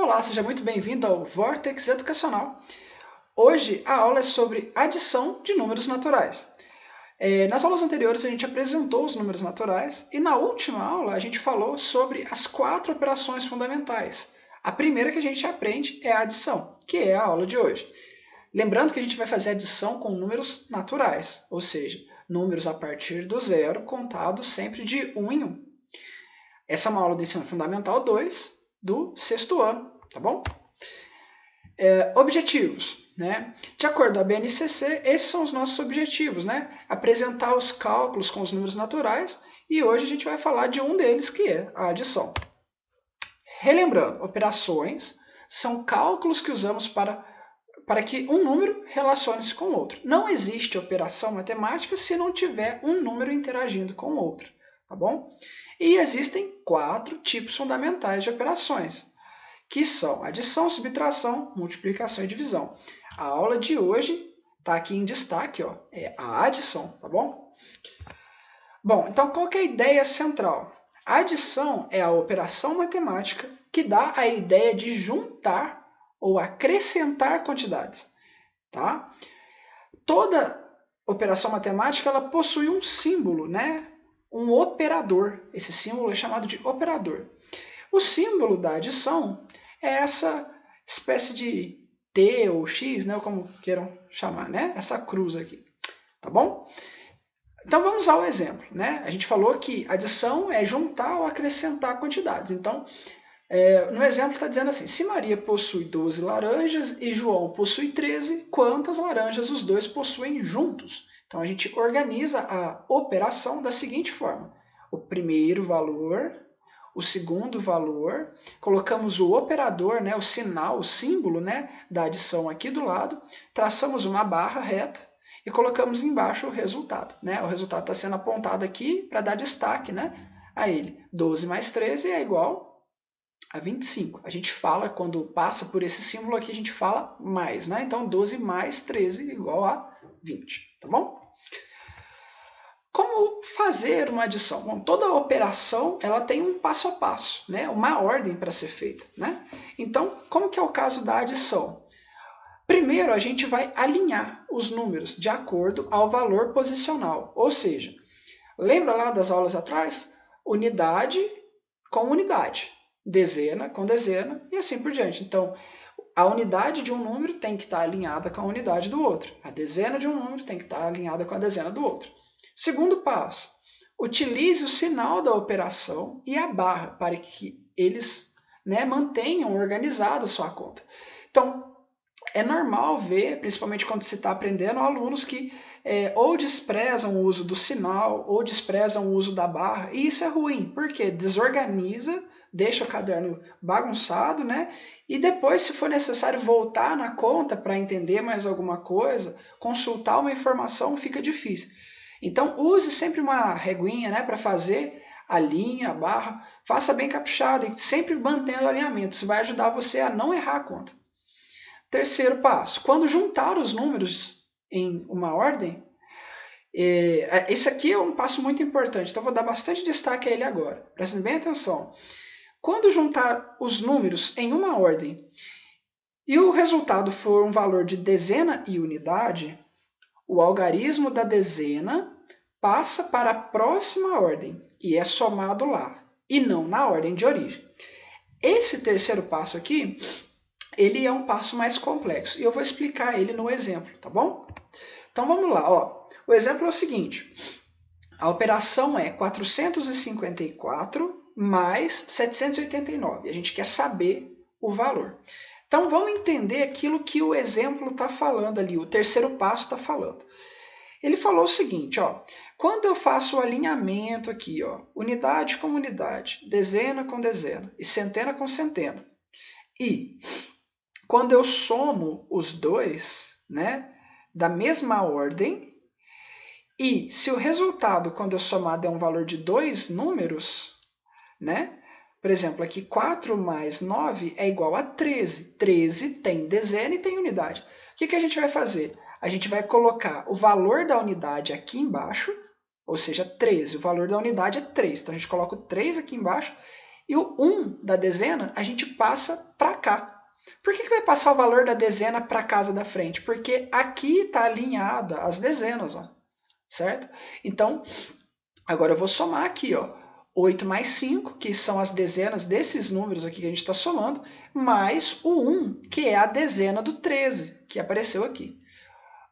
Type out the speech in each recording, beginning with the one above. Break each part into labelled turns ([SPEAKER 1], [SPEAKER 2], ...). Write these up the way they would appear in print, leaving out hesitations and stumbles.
[SPEAKER 1] Olá, seja muito bem-vindo ao Vortex Educacional. Hoje a aula é sobre adição de números naturais. Nas aulas anteriores a gente apresentou os números naturais e na última aula a gente falou sobre as 4 operações fundamentais. A primeira que a gente aprende é a adição, que é a aula de hoje. Lembrando que a gente vai fazer adição com números naturais, ou seja, números a partir do zero, contados sempre de 1 em 1. Essa é uma aula do Ensino Fundamental 2 do 6º ano, tá bom? Objetivos. Né? De acordo com a BNCC, esses são os nossos objetivos, né? Apresentar os cálculos com os números naturais e hoje a gente vai falar de um deles, que é a adição. Relembrando, operações são cálculos que usamos para que um número relacione-se com outro. Não existe operação matemática se não tiver um número interagindo com o outro, tá bom? E existem 4 tipos fundamentais de operações, que são adição, subtração, multiplicação e divisão. A aula de hoje está aqui em destaque, ó, é a adição, tá bom? Bom, então qual que é a ideia central? A adição é a operação matemática que dá a ideia de juntar ou acrescentar quantidades, tá? Toda operação matemática ela possui um símbolo, né? Um operador. Esse símbolo é chamado de operador. O símbolo da adição é essa espécie de T ou X, né, ou como queiram chamar, né, essa cruz aqui, tá bom? Então vamos ao exemplo, né? A gente falou que adição é juntar ou acrescentar quantidades. Então, no exemplo está dizendo assim, se Maria possui 12 laranjas e João possui 13, quantas laranjas os dois possuem juntos? Então a gente organiza a operação da seguinte forma. O primeiro valor, o segundo valor, colocamos o operador, né, o sinal, o símbolo, né, da adição aqui do lado, traçamos uma barra reta e colocamos embaixo o resultado. Né? O resultado está sendo apontado aqui para dar destaque, né, a ele. 12 mais 13 é igual a 25. A gente fala, quando passa por esse símbolo aqui, a gente fala mais. Né? Então, 12 mais 13 é igual a 20. Tá bom? Como fazer uma adição? Bom, toda operação ela tem um passo a passo, né? Uma ordem para ser feita. Né? Então, como que é o caso da adição? Primeiro, a gente vai alinhar os números de acordo ao valor posicional. Ou seja, lembra lá das aulas atrás? Unidade com unidade, dezena com dezena e assim por diante. Então, a unidade de um número tem que estar alinhada com a unidade do outro. A dezena de um número tem que estar alinhada com a dezena do outro. Segundo passo, utilize o sinal da operação e a barra para que eles, né, mantenham organizada a sua conta. Então, é normal ver, principalmente quando se está aprendendo, alunos que ou desprezam o uso do sinal ou desprezam o uso da barra, e isso é ruim, porque desorganiza, deixa o caderno bagunçado, né? E depois, se for necessário voltar na conta para entender mais alguma coisa, consultar uma informação, fica difícil. Então, use sempre uma reguinha, né, para fazer a linha, a barra, faça bem caprichado e sempre mantendo o alinhamento. Isso vai ajudar você a não errar a conta. Terceiro passo, quando juntar os números em uma ordem, esse aqui é um passo muito importante, então vou dar bastante destaque a ele agora. Prestem bem atenção. Quando juntar os números em uma ordem e o resultado for um valor de dezena e unidade, o algarismo da dezena passa para a próxima ordem e é somado lá, e não na ordem de origem. Esse terceiro passo aqui, ele é um passo mais complexo e eu vou explicar ele no exemplo, tá bom? Então vamos lá, ó. O exemplo é o seguinte, a operação é 454 mais 789, a gente quer saber o valor. Então vamos entender aquilo que o exemplo está falando ali, o terceiro passo está falando. Ele falou o seguinte, ó, quando eu faço o alinhamento aqui, ó, unidade com unidade, dezena com dezena e centena com centena, e quando eu somo os dois, né, da mesma ordem, e se o resultado, quando eu somar, der um valor de 2 números, né, por exemplo, aqui 4 mais 9 é igual a 13. 13 tem dezena e tem unidade. O que a gente vai fazer? A gente vai colocar o valor da unidade aqui embaixo, ou seja, 13. O valor da unidade é 3. Então, a gente coloca o 3 aqui embaixo E o 1 da dezena a gente passa para cá. Por que vai passar o valor da dezena para a casa da frente? Porque aqui está alinhada as dezenas, ó, certo? Então, agora eu vou somar aqui, ó, 8 mais 5, que são as dezenas desses números aqui que a gente está somando, mais o 1, que é a dezena do 13, que apareceu aqui.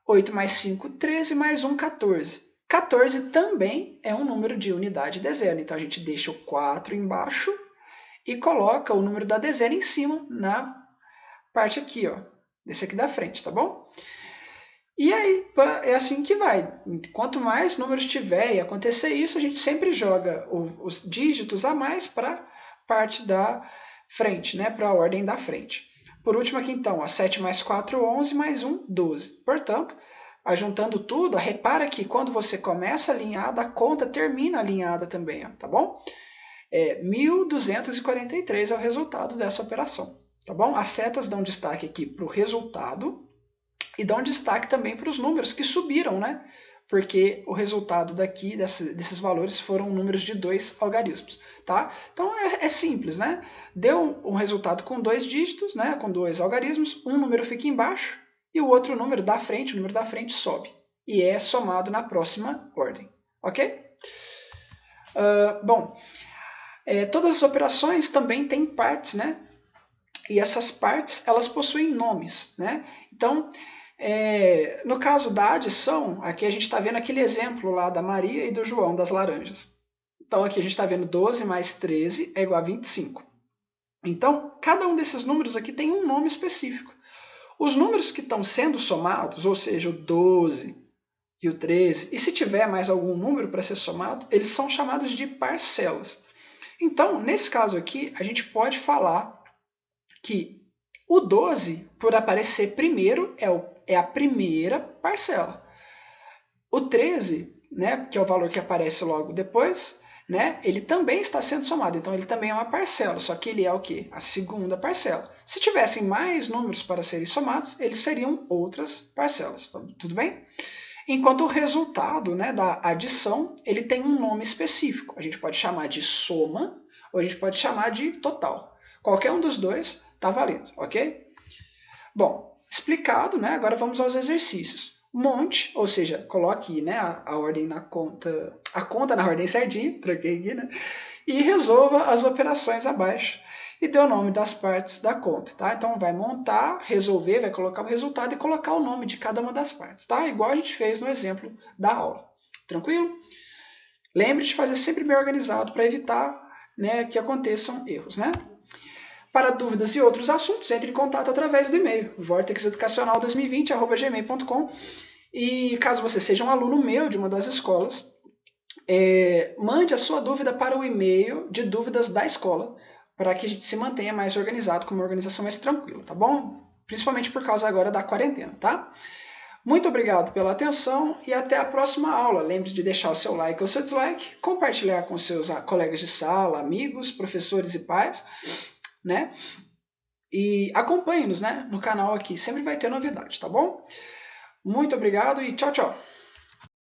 [SPEAKER 1] 8 mais 5, 13, mais 1, 14. 14 também é um número de unidade dezena, então a gente deixa o 4 embaixo e coloca o número da dezena em cima, na parte aqui, ó, desse aqui da frente, tá bom? E aí, é assim que vai. Quanto mais números tiver e acontecer isso, a gente sempre joga os dígitos a mais para a parte da frente, né? Para a ordem da frente. Por último aqui, então, ó, 7 mais 4, 11, mais 1, 12. Portanto, ajuntando tudo, repara que quando você começa alinhada, a conta termina alinhada também, ó, tá bom? 1.243 é o resultado dessa operação, tá bom? As setas dão destaque aqui para o resultado e dão destaque também para os números que subiram, né? Porque o resultado daqui, desses valores, foram números de 2 algarismos, tá? Então é simples, né? Deu um resultado com 2 dígitos, né? Com 2 algarismos, um número fica embaixo e o outro número da frente, o número da frente sobe. E é somado na próxima ordem, ok? Bom, todas as operações também têm partes, né? E essas partes, elas possuem nomes, né? Então, no caso da adição, aqui a gente está vendo aquele exemplo lá da Maria e do João, das laranjas. Então, aqui a gente está vendo 12 mais 13 é igual a 25. Então, cada um desses números aqui tem um nome específico. Os números que estão sendo somados, ou seja, o 12 e o 13, e se tiver mais algum número para ser somado, eles são chamados de parcelas. Então, nesse caso aqui, a gente pode falar que o 12, por aparecer primeiro, é a primeira parcela. O 13, né, que é o valor que aparece logo depois, né, ele também está sendo somado, então ele também é uma parcela, só que ele é o quê? A segunda parcela. Se tivessem mais números para serem somados, eles seriam outras parcelas, tudo bem? Enquanto o resultado, né, da adição, ele tem um nome específico. A gente pode chamar de soma ou a gente pode chamar de total. Qualquer um dos dois está valendo, ok? Bom, explicado, né? Agora vamos aos exercícios. Monte, ou seja, coloque, né, a ordem na conta, a conta na ordem certinha, troquei aqui, né? E resolva as operações abaixo e dê o nome das partes da conta, tá? Então vai montar, resolver, vai colocar o resultado e colocar o nome de cada uma das partes, tá? Igual a gente fez no exemplo da aula. Tranquilo? Lembre de fazer sempre bem organizado para evitar, né, que aconteçam erros, né? Para dúvidas e outros assuntos, entre em contato através do e-mail vortexeducacional2020@gmail.com. E caso você seja um aluno meu de uma das escolas, mande a sua dúvida para o e-mail de dúvidas da escola, para que a gente se mantenha mais organizado, com uma organização mais tranquila, tá bom? Principalmente por causa agora da quarentena, tá? Muito obrigado pela atenção e até a próxima aula. Lembre-se de deixar o seu like ou seu dislike, compartilhar com seus colegas de sala, amigos, professores e pais, né? E acompanhe-nos, né, no canal aqui, sempre vai ter novidade, tá bom? Muito obrigado e tchau, tchau!